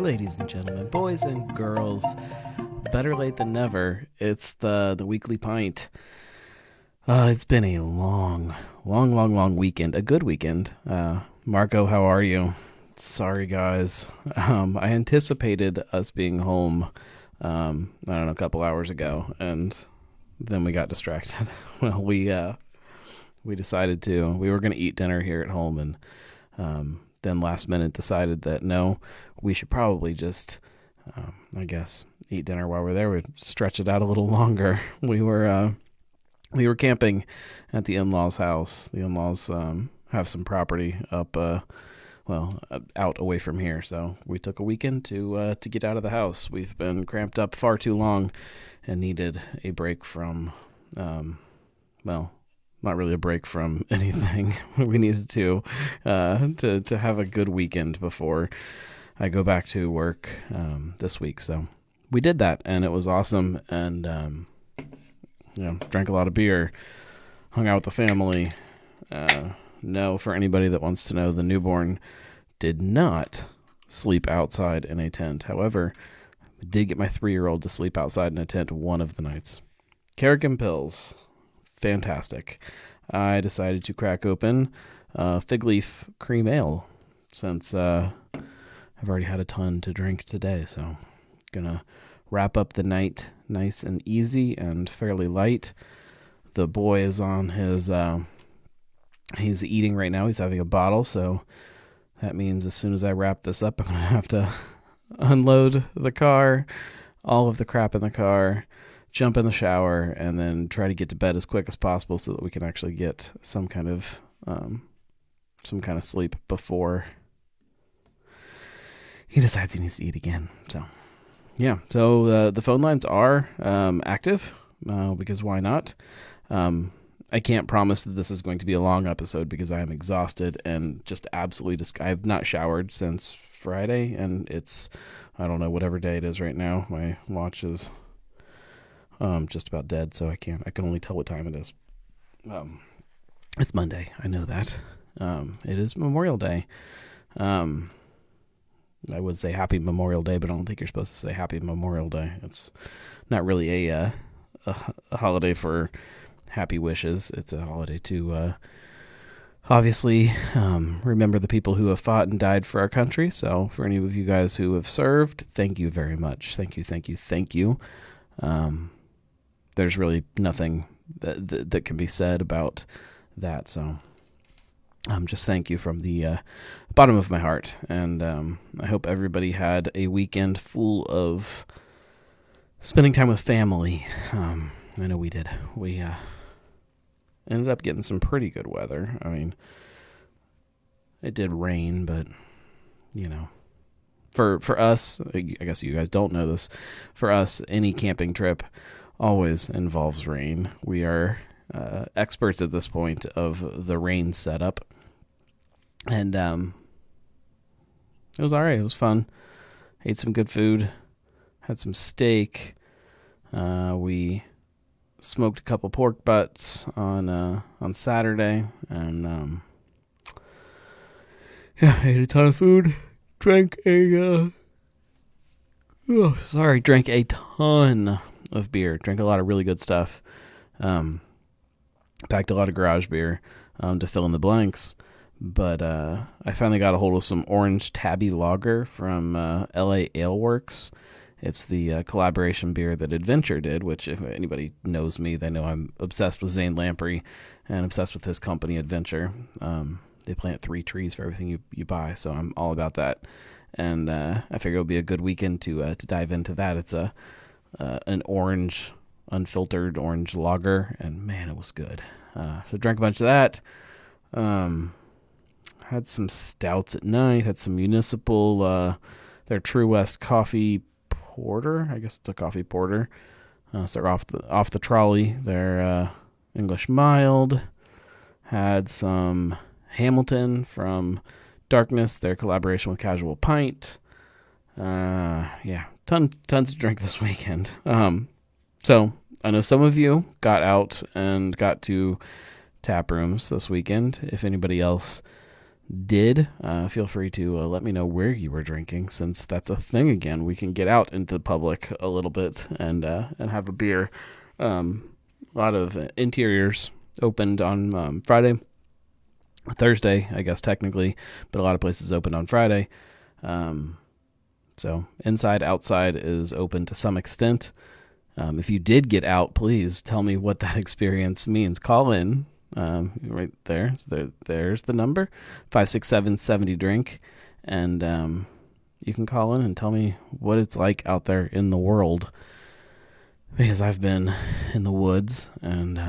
Ladies and gentlemen, boys and girls, better late than never. It's the Weekly Pint. It's been a long weekend. A good weekend. Marco, how are you? Sorry, guys. I anticipated us being home, a couple hours ago, and then we got distracted. Well, we decided we were going to eat dinner here at home, and then last minute decided that no, we should probably just, eat dinner while we're there. We'd stretch it out a little longer. We were camping at the in-laws' house. The in-laws have some property up, out away from here. So we took a weekend to get out of the house. We've been cramped up far too long and needed a break from, not really a break from anything. We needed to have a good weekend before I go back to work this week. So we did that, and it was awesome. And drank a lot of beer, hung out with the family. No, for anybody that wants to know, the newborn did not sleep outside in a tent. However, I did get my 3-year-old to sleep outside in a tent one of the nights. Carrigan pills. Fantastic. I decided to crack open fig leaf cream ale since I've already had a ton to drink today. So gonna wrap up the night nice and easy and fairly light. The boy is on his he's eating right now. He's having a bottle, so that means as soon as I wrap this up, I'm gonna have to unload the car, all of the crap in the car, jump in the shower, and then try to get to bed as quick as possible so that we can actually get some kind of sleep before he decides he needs to eat again. So, yeah. So the phone lines are active because why not? I can't promise that this is going to be a long episode because I am exhausted and just absolutely I have not showered since Friday, and it's, I don't know, whatever day it is right now. My watch is just about dead, so I can only tell what time it is. It's Monday. I know that. It is Memorial Day. I would say Happy Memorial Day, but I don't think you're supposed to say Happy Memorial Day. It's not really a holiday for happy wishes. It's a holiday to obviously remember the people who have fought and died for our country. So for any of you guys who have served, thank you very much. Thank you. There's really nothing that can be said about that. So just thank you from the bottom of my heart. And I hope everybody had a weekend full of spending time with family. I know we did. We ended up getting some pretty good weather. I mean, it did rain, but, for us, I guess you guys don't know this, for us, any camping trip always involves rain. We are experts at this point of the rain setup. And it was all right. It was fun. Ate some good food. Had some steak. We smoked a couple pork butts on Saturday. And ate a ton of food. Drank a ton of beer. Drank a lot of really good stuff. Packed a lot of garage beer to fill in the blanks. But I finally got a hold of some Orange Tabby Lager from LA Ale Works. It's the collaboration beer that Adventure did, which if anybody knows me, they know I'm obsessed with Zane Lamprey and obsessed with his company, Adventure. They plant 3 trees for everything you buy, so I'm all about that. And I figure it'll be a good weekend to dive into that. It's an orange, unfiltered orange lager, and man, it was good. So drank a bunch of that. Had some stouts at night. Had some Municipal, their True West coffee porter. I guess it's a coffee porter. So they're off the trolley. They're English mild. Had some Hamilton from Darkness, their collaboration with Casual Pint. Tons to drink this weekend. So I know some of you got out and got to tap rooms this weekend. If anybody else did, feel free to let me know where you were drinking, since that's a thing again. We can get out into the public a little bit and have a beer. A lot of interiors opened on Friday, Thursday, I guess technically, but a lot of places opened on Friday. So inside, outside is open to some extent. If you did get out, please tell me what that experience means. Call in. Right there. So there's the number, 567-70-DRINK, and you can call in and tell me what it's like out there in the world, because I've been in the woods, and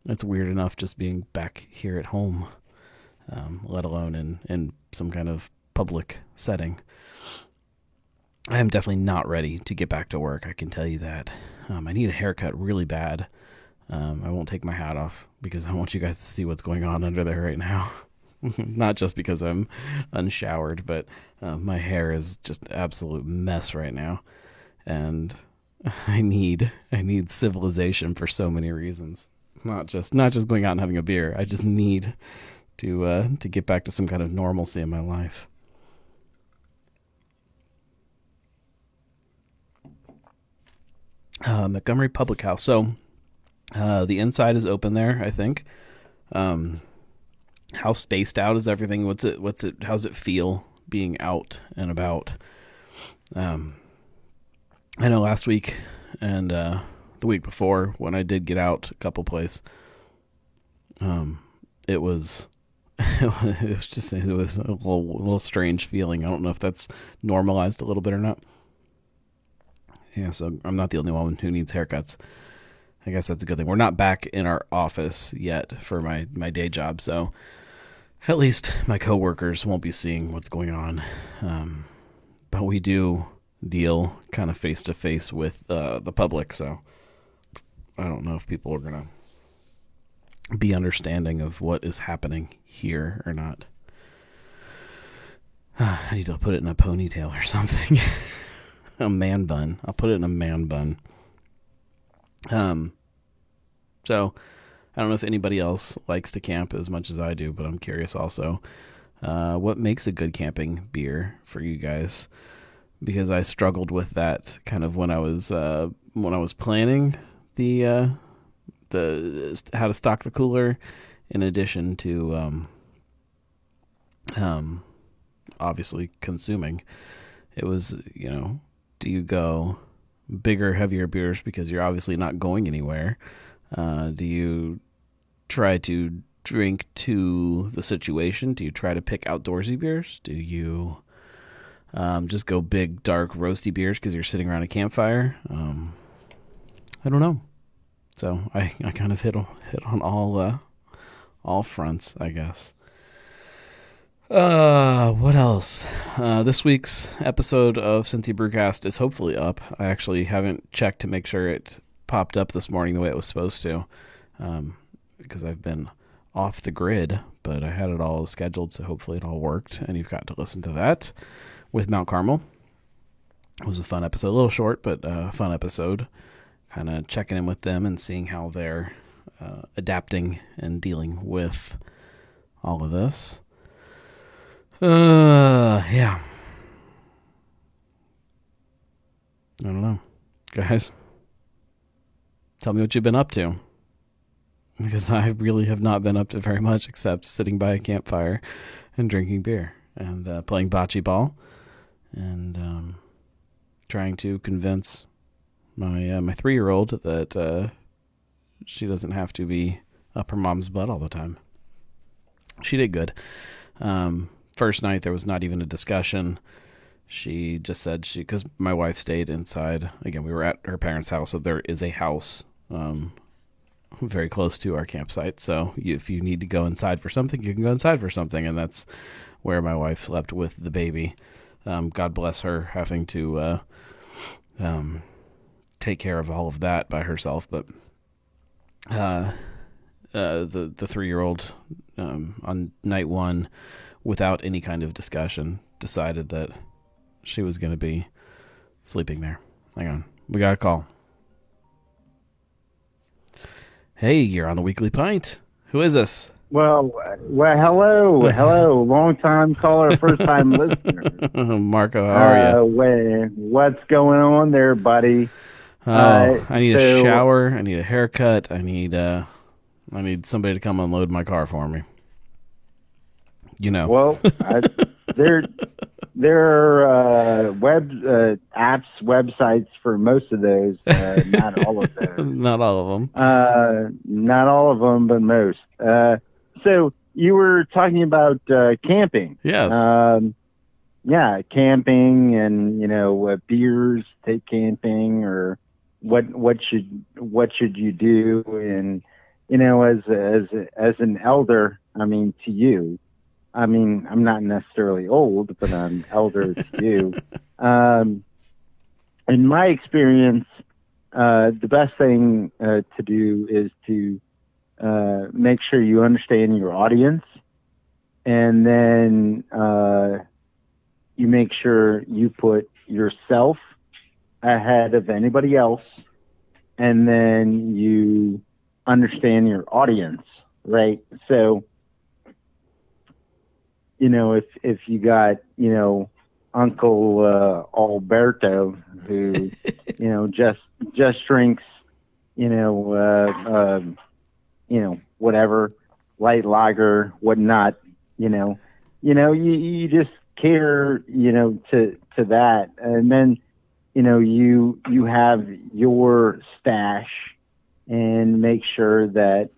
it's weird enough just being back here at home, let alone in some kind of public setting. I am definitely not ready to get back to work, I can tell you that. I need a haircut really bad. I won't take my hat off because I want you guys to see what's going on under there right now. Not just because I'm unshowered, but my hair is just an absolute mess right now. And I need civilization for so many reasons. Not just going out and having a beer. I just need to get back to some kind of normalcy in my life. Montgomery Public House. So the inside is open there, I think. How spaced out is everything? How's it feel being out and about? I know last week and the week before, when I did get out a couple places, it was a little strange feeling. I don't know if that's normalized a little bit or not. Yeah, so I'm not the only one who needs haircuts. I guess that's a good thing. We're not back in our office yet for my day job, so at least my coworkers won't be seeing what's going on. But we do deal kind of face to face with the public, so I don't know if people are going to be understanding of what is happening here or not. I need to put it in a ponytail or something. A man bun. I'll put it in a man bun. So I don't know if anybody else likes to camp as much as I do, but I'm curious also, what makes a good camping beer for you guys? Because I struggled with that kind of when I was planning the how to stock the cooler, in addition to obviously consuming. It was, do you go bigger, heavier beers because you're obviously not going anywhere? Do you try to drink to the situation? Do you try to pick outdoorsy beers? Do you just go big, dark, roasty beers because you're sitting around a campfire? I don't know. So I kind of hit on all fronts, I guess. What else? This week's episode of Cincy Brewcast is hopefully up. I actually haven't checked to make sure it popped up this morning the way it was supposed to, because I've been off the grid, but I had it all scheduled, so hopefully it all worked, and you've got to listen to that with Mount Carmel. It was a fun episode, a little short, but a fun episode, kind of checking in with them and seeing how they're adapting and dealing with all of this. Yeah. I don't know. Guys, tell me what you've been up to. Because I really have not been up to very much except sitting by a campfire and drinking beer and playing bocce ball and trying to convince my 3-year-old that she doesn't have to be up her mom's butt all the time. She did good. First night, there was not even a discussion. She just said because my wife stayed inside. Again, we were at her parents' house, so there is a house very close to our campsite. So if you need to go inside for something, you can go inside for something. And that's where my wife slept with the baby. God bless her having to take care of all of that by herself. But the 3-year-old on night one, without any kind of discussion, decided that she was going to be sleeping there. Hang on. We got a call. Hey, you're on the Weekly Pint. Who is this? Well, Well, hello, long time caller, first time listener. Marco, how are you? What's going on there, buddy? Oh, I need a shower. I need a haircut. I need somebody to come unload my car for me. You know. Well, there are apps, websites for most of those. Not all of those. Not all of them. Not all of them, but most. So you were talking about camping. Yes. Yeah, camping and beers. Take camping, or what should you do? And as an elder, I mean, to you. I mean, I'm not necessarily old, but I'm elder to you. In my experience, the best thing to do is to make sure you understand your audience, and then you make sure you put yourself ahead of anybody else, and then you understand your audience, right? So, if you got, Uncle Alberto, who, just drinks, whatever, light lager, whatnot, you just cater, to that. And then, you have your stash and make sure that,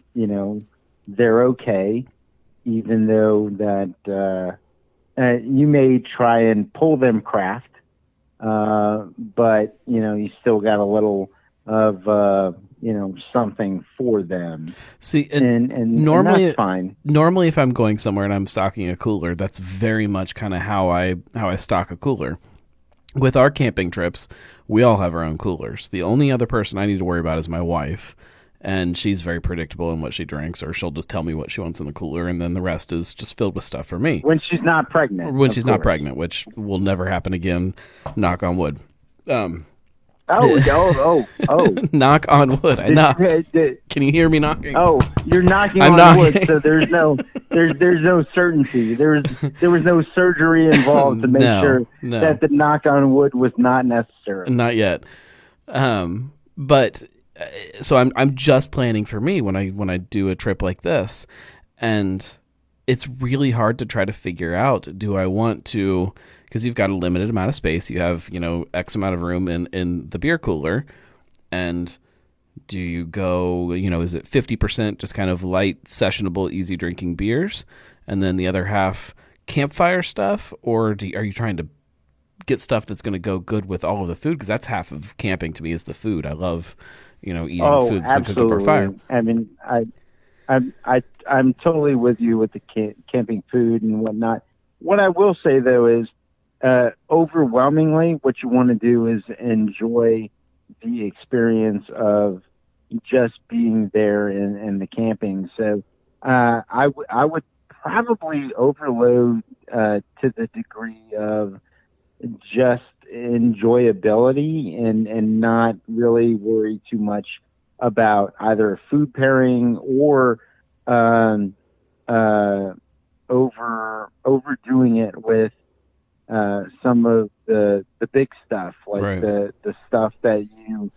they're okay, even though that you may try and pull them craft, but you still got a little of something for them. See, and normally, that's fine. Normally, if I'm going somewhere and I'm stocking a cooler, that's very much kind of how I stock a cooler. With our camping trips, we all have our own coolers. The only other person I need to worry about is my wife. And she's very predictable in what she drinks, or she'll just tell me what she wants in the cooler, and then the rest is just filled with stuff for me. When she's not pregnant. When she's not pregnant, which will never happen again, knock on wood. Oh. Knock on wood. I knocked. Can you hear me knocking? Oh, you're knocking on wood, so there's no certainty. There was no surgery involved to make sure that the knock on wood was not necessary. Not yet. But so I'm just planning for me when I do a trip like this, and it's really hard to try to figure out, do I want to, because you've got a limited amount of space, you have X amount of room in the beer cooler, and do you go, is it 50% just kind of light, sessionable, easy drinking beers, and then the other half campfire stuff, or are you trying to get stuff that's going to go good with all of the food? Because that's half of camping to me, is the food. I love eating food that's been cooked over fire. I mean, I'm totally with you with the camping food and whatnot. What I will say though is, overwhelmingly, what you want to do is enjoy the experience of just being there in the camping. So, I would probably overload to the degree of just enjoyability and not really worry too much about either food pairing or overdoing it with some of the big stuff, like right. the stuff that you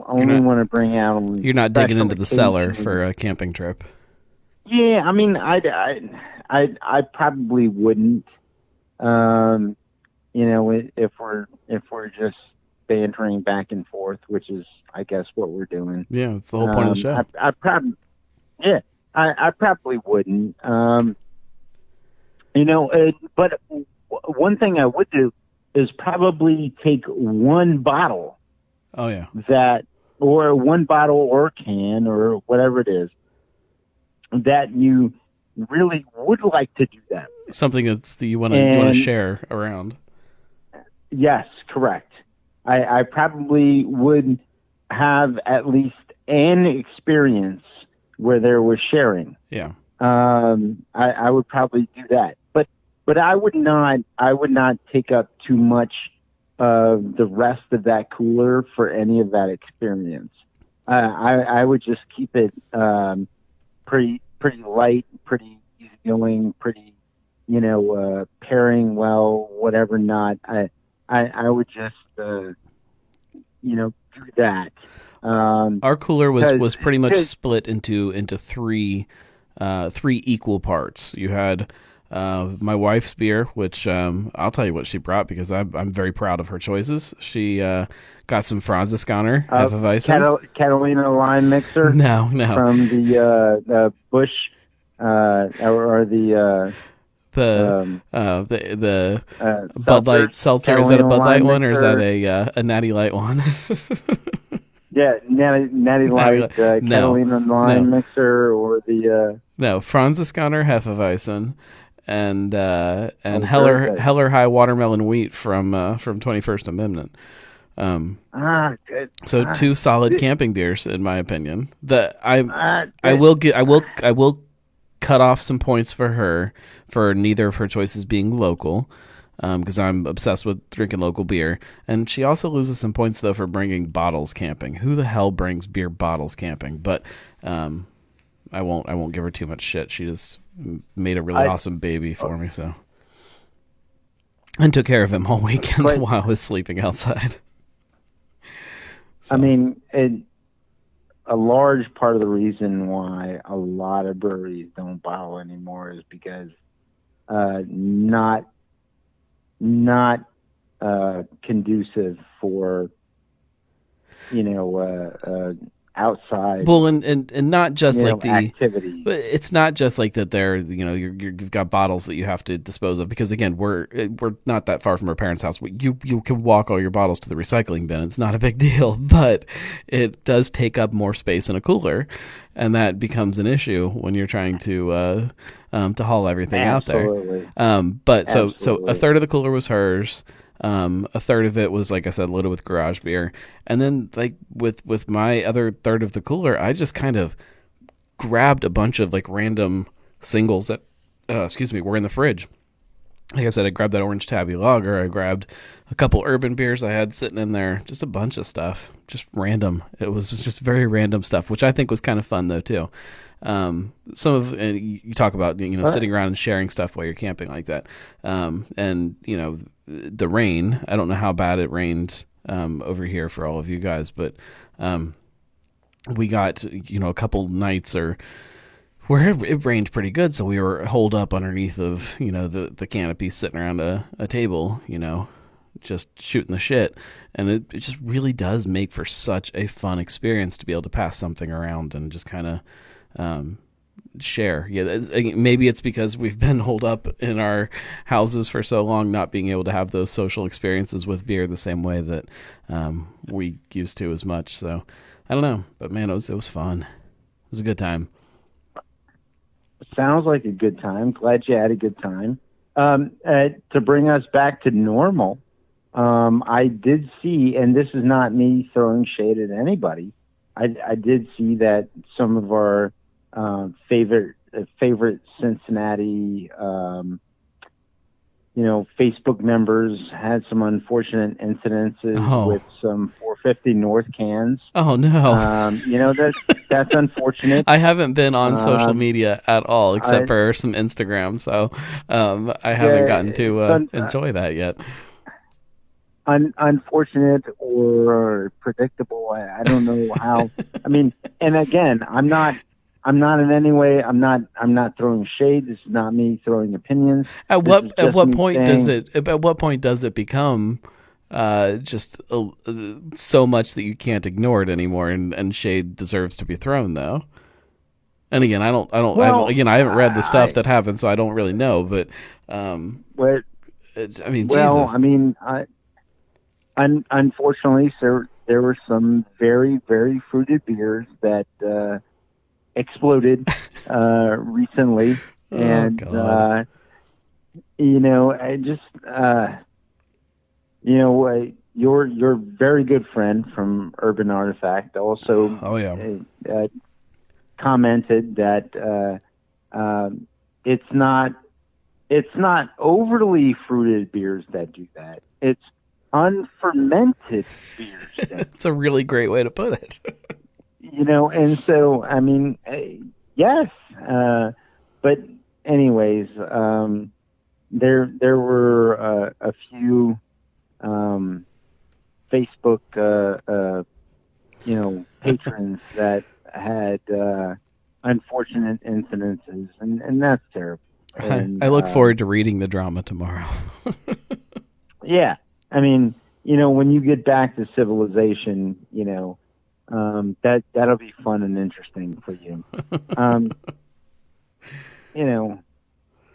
only want to bring out. You're not digging into the cellar for a camping trip. Yeah, I mean, I probably wouldn't. If we're just bantering back and forth, which is, I guess, what we're doing. Yeah, it's the whole point of the show. I probably wouldn't. But one thing I would do is probably take one bottle. Oh yeah. Or one bottle or can or whatever it is that you really would like to do that. Something you want to share around. Yes, correct. I probably would have at least an experience where there was sharing. Yeah. I would probably do that, but I would not take up too much of the rest of that cooler for any of that experience. I would just keep it pretty light, pretty easygoing, pretty, pairing well, whatever not. I would just, do that. Our cooler was pretty much split into three equal parts. You had my wife's beer, which I'll tell you what she brought because I'm very proud of her choices. She got some Franziskaner Hefeweizen. Catalina lime mixer. No. From the Bush or the Bud Light seltzer. Is that a Bud Light one or is that a Natty Light one? Yeah, Natty Light, Catalina lime mixer, or the no Franziskaner Hefeweizen, and Heller High Watermelon Wheat from 21st Amendment. Good. So two solid camping beers, in my opinion. I will cut off some points for her for neither of her choices being local, because I'm obsessed with drinking local beer. And she also loses some points though for bringing bottles camping. Who the hell brings beer bottles camping? But I won't give her too much shit. She just made a really awesome baby for me, so, and took care of him all weekend while I was sleeping outside. So. I mean, a large part of the reason why a lot of breweries don't bottle anymore is because not conducive for outside. Well, and not just like the activity. It's not just like that. There, you've got bottles that you have to dispose of because again, we're not that far from our parents' house. You can walk all your bottles to the recycling bin. It's not a big deal, but it does take up more space in a cooler, and that becomes an issue when you're trying to haul everything Absolutely. out there. But so Absolutely. a third of the cooler was hers. A third of it was, like I said, loaded with garage beer. And then like with my other third of the cooler, I just kind of grabbed a bunch of like random singles that, were in the fridge. Like I said, I grabbed that orange tabby lager. I grabbed a couple urban beers I had sitting in there, just a bunch of stuff, just random. It was just very random stuff, which I think was kind of fun though too. Some of you talk about sitting around and sharing stuff while you're camping like that, and the rain. I don't know how bad it rained over here for all of you guys, but we got a couple nights where it rained pretty good, so we were holed up underneath of the canopy, sitting around a table, just shooting the shit, and it just really does make for such a fun experience to be able to pass something around and just kind of share. Maybe it's because we've been holed up in our houses for so long, not being able to have those social experiences with beer the same way that we used to as much. So I don't know, but man, it was fun. It was a good time. Sounds like a good time. Glad you had a good time. To bring us back to normal, I did see, and this is not me throwing shade at anybody, I did see that some of our favorite Cincinnati, Facebook members had some unfortunate incidences with some 450 North cans. Oh no! That's unfortunate. I haven't been on social media at all, except for some Instagram, so I haven't gotten to enjoy that yet. Unfortunate or predictable. I don't know how. I mean, and again, I'm not in any way. I'm not throwing shade. This is not me throwing opinions. At what point does it become just so much that you can't ignore it anymore, and shade deserves to be thrown though? And again, I haven't read the stuff that happened, so I don't really know. But Jesus. Unfortunately, there were some very, very fruited beers that exploded recently, and I just your very good friend from Urban Artifact also commented that it's not overly fruited beers that do that. It's unfermented beers. It's a really great way to put it. And so, I mean, yes, but anyways, there were a few um, Facebook patrons that had unfortunate incidences, and that's terrible. And I look forward to reading the drama tomorrow. yeah, I mean, when you get back to civilization, that'll be fun and interesting for you. Um, you know,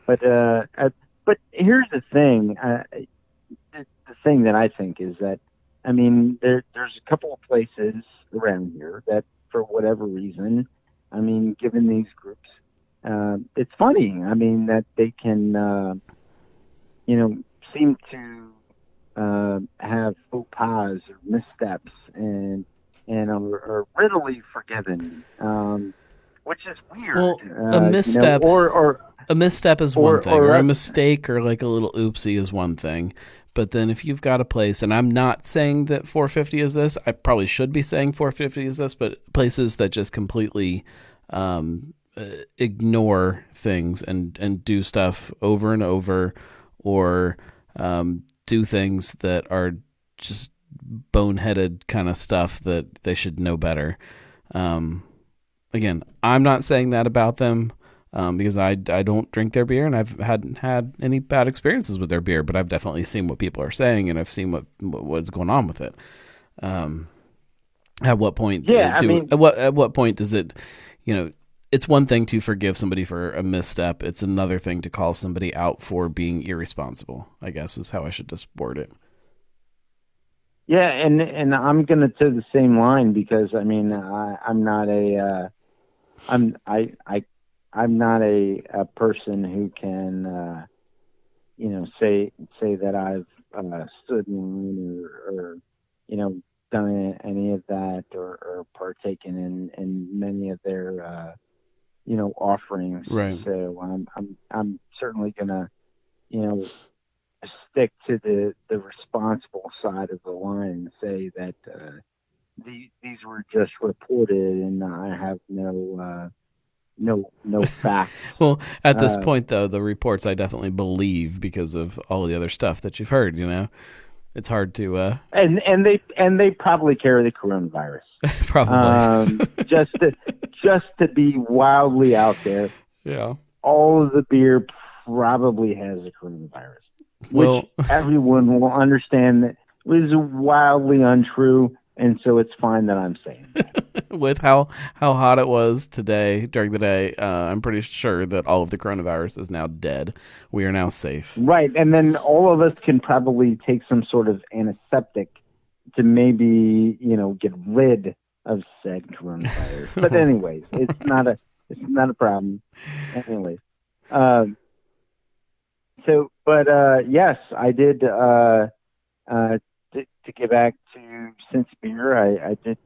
but here's the thing. The thing that I think is that, I mean, there's a couple of places around here that, for whatever reason, I mean, given these groups, it's funny. I mean, that they can, you know, seem to have faux pas or missteps and are readily forgiven, which is weird. Well, a misstep, Or a misstep is one or thing, or or a mistake, or like a little oopsie is one thing. But then if you've got a place, and I'm not saying that 450 is this, I probably should be saying 450 is this, but places that just completely ignore things and do stuff over and over, or do things that are just boneheaded kind of stuff that they should know better. Um, Again, I'm not saying that about them, because I don't drink their beer and I've hadn't had any bad experiences with their beer, but I've definitely seen what people are saying and I've seen what's going on with it. Um, at what point yeah, I mean, at what point does it, it's one thing to forgive somebody for a misstep. It's another thing to call somebody out for being irresponsible, I guess is how I should just word it. yeah, and I'm gonna toe the same line because I mean I'm not I'm not a person who can say that I've stood in line or done any of that or partaken in many of their offerings. Right. So I'm certainly gonna you know stick to the responsible side of the line and say that these were just reported and I have no facts. Well, at this Uh, point, though, the reports I definitely believe because of all the other stuff that you've heard. It's hard to and they probably carry the coronavirus. probably. Just to be wildly out there, Yeah. all of the beer probably has the coronavirus, which Well, everyone will understand that is wildly untrue, and so it's fine that I'm saying that. with how hot it was today during the day, I'm pretty sure that all of the coronavirus is now dead. We are now safe. Right, and then all of us can probably take some sort of antiseptic to maybe get rid of said coronavirus. But anyways, it's not a problem. Anyways, um, but yes, I did. To get back to since beer, I did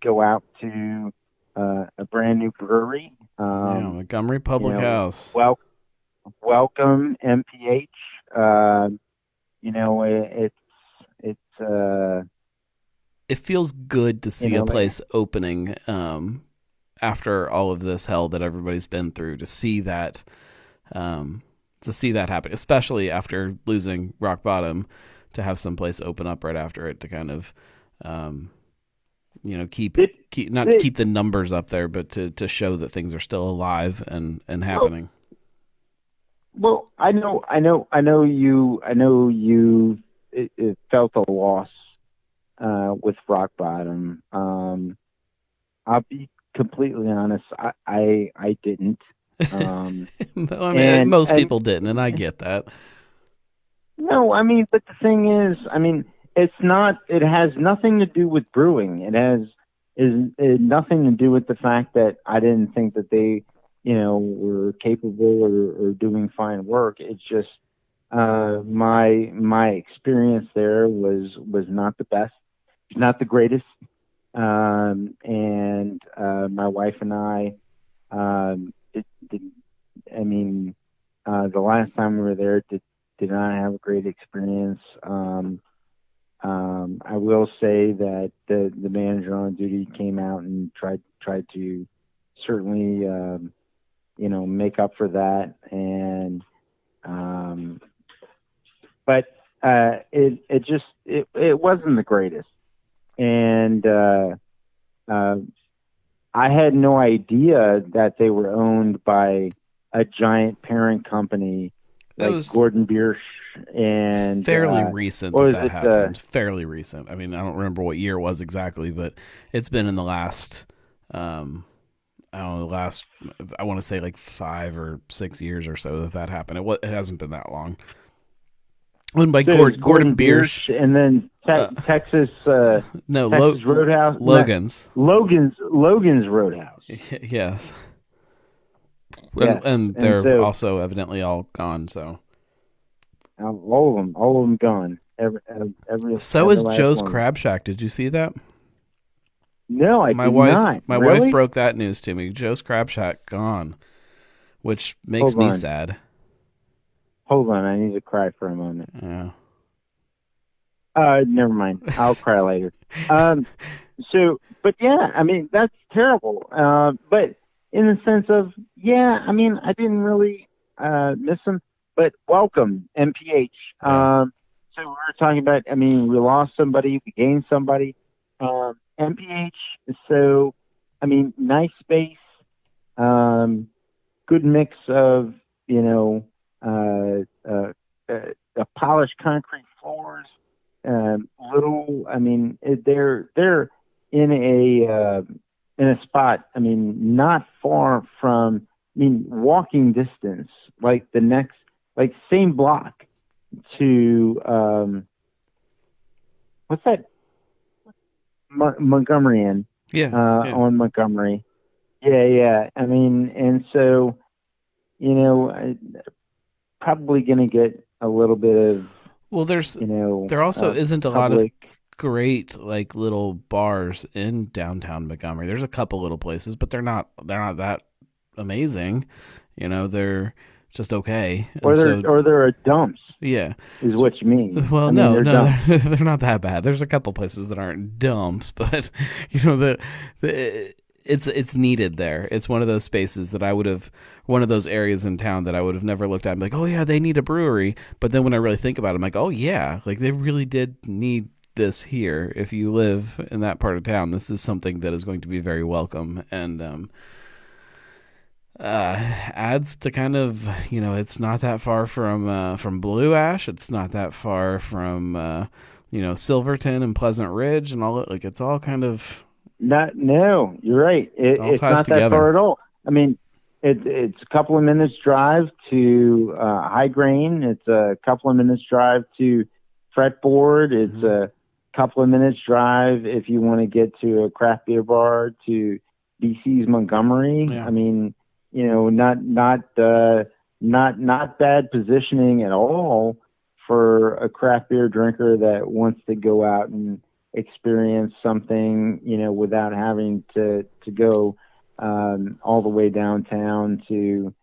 go out to a brand new brewery. Yeah, Montgomery Public House. Welcome MPH. It's It feels good to see a place opening after all of this hell that everybody's been through. To see that happen, especially after losing rock bottom, to have some place open up right after it to kind of keep the numbers up there, but to show that things are still alive and happening. Well, I know you it felt a loss with rock bottom. I'll be completely honest. I didn't. I mean, most people didn't, and I get that. No, I mean, but the thing is, I mean, it's not. It has nothing to do with brewing. It nothing to do with the fact that I didn't think that they, were capable or doing fine work. It's just my experience there was not the best, not the greatest, and my wife and I, I mean, the last time we were there did not have a great experience. I will say that the manager on duty came out and tried to certainly make up for that. And but it wasn't the greatest. And uh, I had no idea that they were owned by a giant parent company That like was Gordon Biersch and fairly recent what that was that it? happened. Fairly recent. I mean, I don't remember what year it was exactly, but it's been in the last, I don't know, the last, I want to say like 5 or 6 years or so that happened. It hasn't been that long. Owned by So it was Gordon Gordon Biersch. Biersch, and then Texas No, Texas Roadhouse, not Logan's. Logan's Roadhouse. Yes. Yes, And and they're so also evidently all gone, so. all of them gone. So every is last Joe's one of them. Crab Shack. Did you see that? No, I My did wife not. my wife Really? broke that news to me. Joe's Crab Shack gone, which makes Hold me on, sad. hold on. I need to cry for a moment. Yeah. Never mind. I'll cry later. Um, but yeah, I mean, that's terrible. But in the sense of, yeah, I mean, I didn't really, miss them, but welcome, MPH. Yeah. So we were talking about, I mean, we lost somebody, we gained somebody. MPH, so, I mean, nice space, good mix of, you know, polished concrete floors, I mean, they're in a spot. I mean, not far from. I mean, walking distance, like the next, like same block to what's that? Montgomery Inn, Yeah. Yeah. on Montgomery. Yeah, yeah. I mean, and so probably gonna get a little bit of Well, there also isn't a lot of public. great like little bars in downtown Montgomery. There's a couple little places, but they're not that amazing. They're just okay. And so Or there are dumps, yeah. is So, what you mean. well, I mean, no, they're no, dumps. they're not that bad. There's a couple places that aren't dumps, but it's needed there. It's one of those spaces that one of those areas in town that I would have never looked at and be like, oh yeah, they need a brewery. But then when I really think about it, I'm like, oh yeah, like they really did need this here. If you live in that part of town, this is something that is going to be very welcome and adds to kind of it's not that far from Blue Ash. It's not that far from Silverton and Pleasant Ridge and all that. Like it's all kind of Not No, you're right. all It's ties not that together. far at all. I mean, it's a couple of minutes drive to High Grain. It's a couple of minutes drive to Fretboard. It's a couple of minutes drive if you want to get to a craft beer bar to BC's Montgomery. Yeah. I mean, not bad positioning at all for a craft beer drinker that wants to go out and experience something, without having to go all the way downtown to,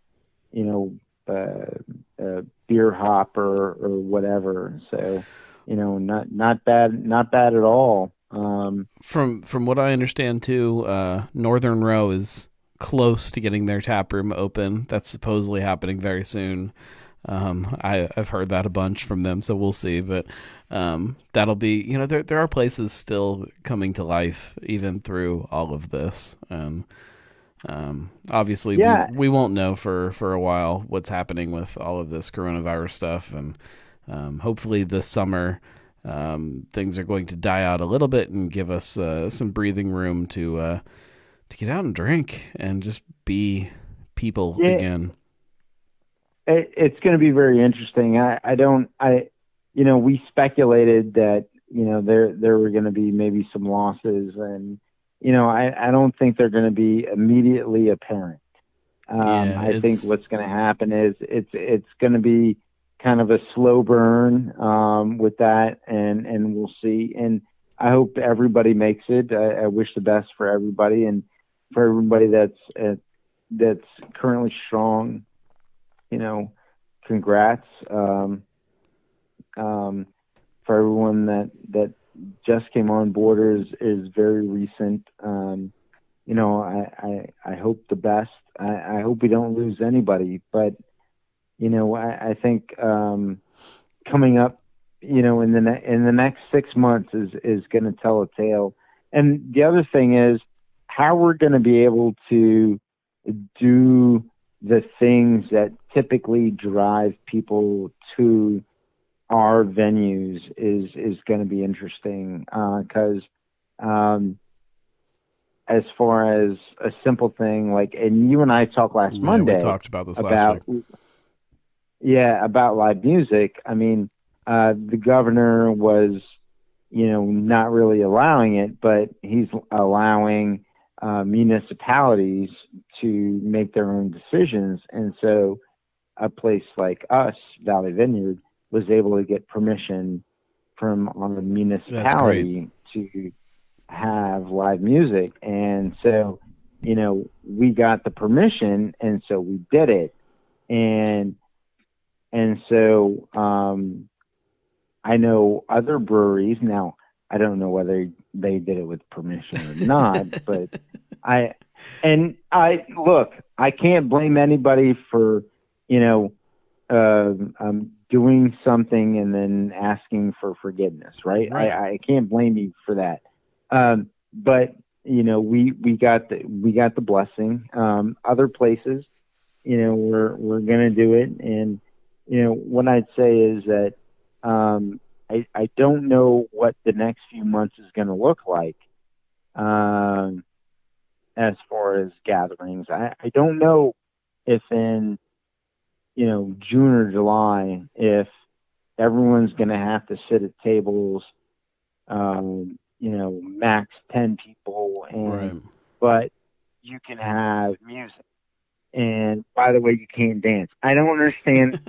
beer hop or whatever. So, not bad at all. From what I understand too, Northern Row is close to getting their tap room open. That's supposedly happening very soon. I've heard that a bunch from them, so we'll see. But that'll be, there are places still coming to life even through all of this. And obviously, Yeah, we won't know for a while what's happening with all of this coronavirus stuff. And hopefully this summer things are going to die out a little bit and give us some breathing room to get out and drink and just be people yeah. again. It's going to be very interesting. We speculated that, there were going to be maybe some losses, and, I don't think they're going to be immediately apparent. Yeah, I think it's what's going to happen is it's going to be kind of a slow burn, with that, and we'll see. And I hope everybody makes it. I wish the best for everybody, and for everybody that's currently strong. Congrats, for everyone that just came on board is very recent. I hope the best. I hope we don't lose anybody, but I think coming up, in the next 6 months is going to tell a tale. And the other thing is how we're going to be able to do the things that typically drive people to our venues is going to be interesting because as far as a simple thing like, and you and I talked last Yeah, we Monday talked about this last week. about about live music. I mean, the governor was, not really allowing it, but he's allowing municipalities to make their own decisions. And so a place like us, Valley Vineyard, was able to get permission from on the That's great. municipality to have live music. And so, we got the permission, and so we did it. And so I know other breweries now. I don't know whether they did it with permission or not, but I look. I can't blame anybody for doing something and then asking for forgiveness, right? Right. I can't blame you for that. But we got the blessing. Other places, we're gonna do it, and what I'd say is that I don't know what the next few months is going to look like as far as gatherings. I don't know if in June or July if everyone's going to have to sit at tables, max 10 people, Right. but you can have music. And by the way, you can't dance. I don't understand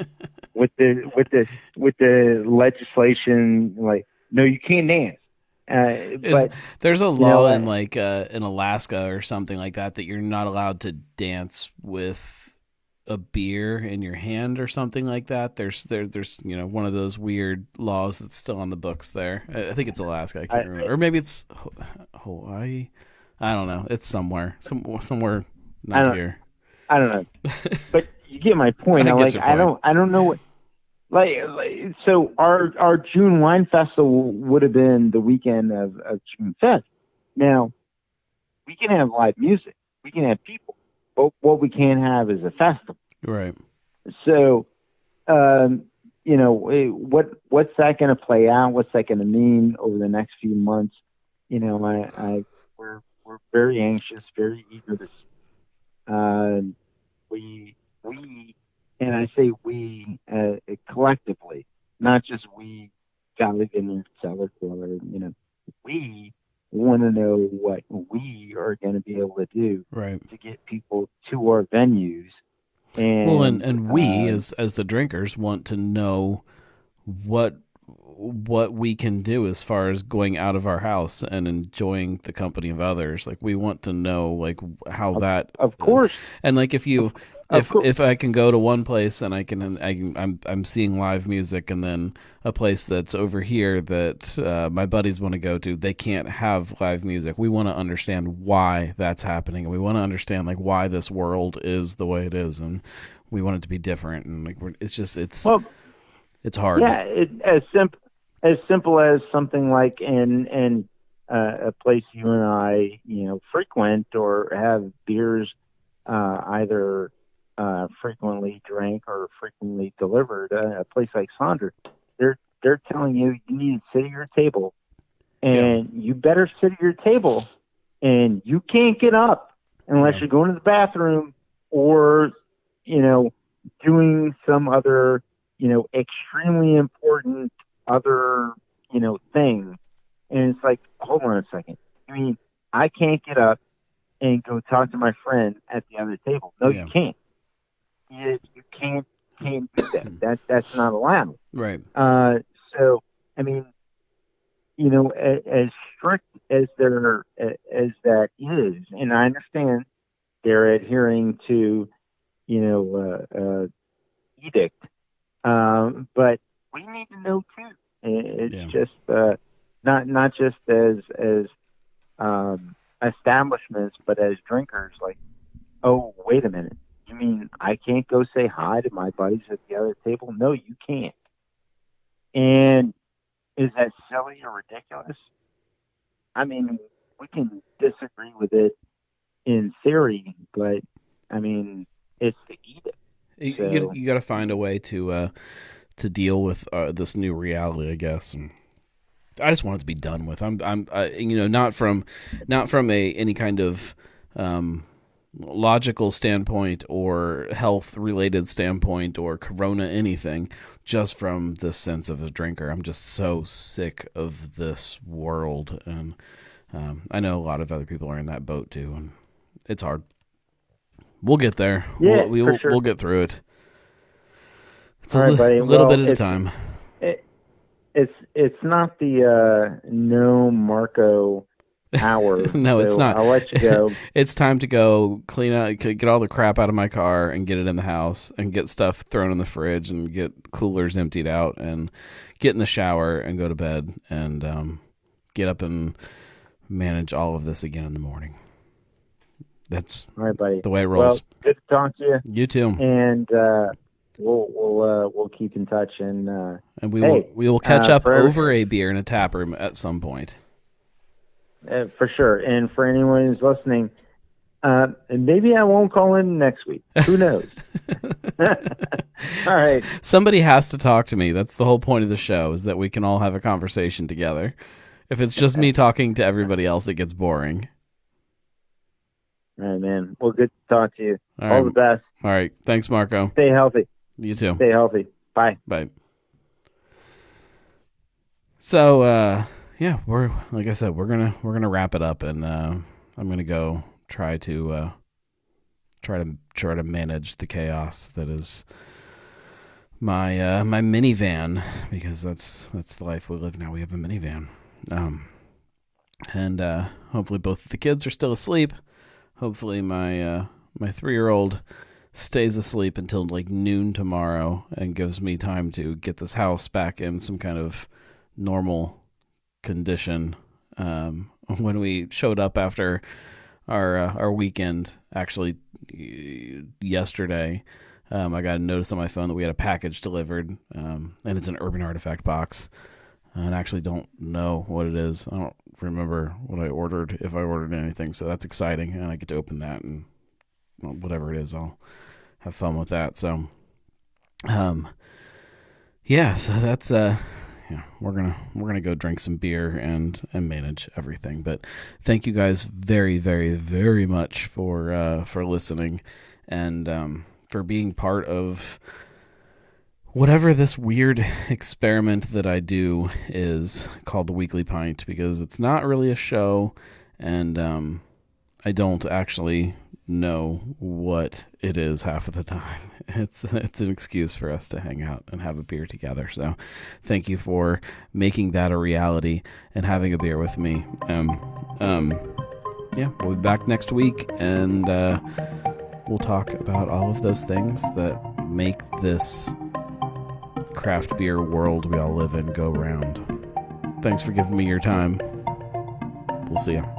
with the legislation, like, no, you can't dance. But There's a you know law in what? like in Alaska or something like that you're not allowed to dance with a beer in your hand or something like that. There's one of those weird laws that's still on the books there. I think it's Alaska. I I, can't remember, or maybe it's Hawaii. I don't know. It's somewhere I not don't here. I don't know. But you get my point. I I'm get like, your point. I don't know what, so our June wine festival would have been the weekend of June 5th. Now we can have live music, we can have people, but what we can't have is a festival. Right. So what's that going to play out? What's that going to mean over the next few months? We're very anxious, very eager to. We and I say we collectively, not just we, Valley Vineyard Cellar Dweller. We want to know what we are going to be able to do Right. to get people to our venues. Well, And and we as the drinkers want to know what we can do as far as going out of our house and enjoying the company of others. Like we want to know like how of, that of course, and like if of, you of course, if I can go to one place and I'm seeing live music, and then a place that's over here that my buddies want to go to, they can't have live music. We want to understand why that's happening, and we want to understand like why this world is the way it is, and we want it to be different. And like well, it's hard. yeah, as simple as something like in a place you and I frequent or have beers either frequently drank or frequently delivered. A place like Sonder, they're telling you need to sit at your table, Yeah. and you better sit at your table, and you can't get up unless Yeah. you're going to the bathroom or you know doing some other extremely important other thing. And it's like, hold on a second. I mean, I can't get up and go talk to my friend at the other table. No, you Yeah. can't. You can't do that. That's not allowed. Right. So I mean, as strict as as that is, and I understand they're adhering to edict, but we need to know too. It's Yeah. just not just as establishments, but as drinkers, like, oh, wait a minute. You mean I can't go say hi to my buddies at the other table? No, you can't. And is that silly or ridiculous? I mean, we can disagree with it in theory, but I mean, it's the edict. You got to find a way to deal with this new reality, I guess. And I just want it to be done with. I'm not from any kind of logical standpoint or health related standpoint or corona anything, just from the sense of a drinker. I'm just so sick of this world, and I know a lot of other people are in that boat too, and it's hard. We'll get there. Yeah, We'll get through it. It's all right, buddy. Little bit at a time. It's not the no Marco hour. No, it's not. I'll let you go. It's time to go clean out, get all the crap out of my car and get it in the house, and get stuff thrown in the fridge, and get coolers emptied out, and get in the shower and go to bed, and get up and manage all of this again in the morning. That's all right, buddy. The way it rolls. Well, good to talk to you. You too. And we'll keep in touch, and we will catch up over a beer in a tap room at some point. For sure. And for anyone who's listening, maybe I won't call in next week. Who knows? All right. Somebody has to talk to me. That's the whole point of the show, is that we can all have a conversation together. If it's just me talking to everybody else, it gets boring. All right, man. Well, good to talk to you. All the best. All right. Thanks, Marco. Stay healthy. You too. Stay healthy. Bye. Bye. So, yeah, we're like I said, we're gonna wrap it up, and I'm gonna go try to manage the chaos that is my my minivan, because that's the life we live now. We have a minivan, and hopefully both of the kids are still asleep. Hopefully my 3-year-old stays asleep until like noon tomorrow, and gives me time to get this house back in some kind of normal condition. When we showed up after our weekend, actually yesterday, I got a notice on my phone that we had a package delivered, and it's an Urban Artifact box, and I actually don't know what it is. I don't remember what I ordered, if I ordered anything, so that's exciting, and I get to open that, and whatever it is, I'll have fun with that. So yeah, so that's yeah, we're gonna go drink some beer and manage everything. But thank you guys very, very, very much for listening, and for being part of whatever this weird experiment that I do is called The Weekly Pint, because it's not really a show, and I don't actually know what it is half of the time. It's an excuse for us to hang out and have a beer together. So thank you for making that a reality and having a beer with me. Yeah, we'll be back next week, and we'll talk about all of those things that make this craft beer world we all live in go round. Thanks for giving me your time. We'll see you.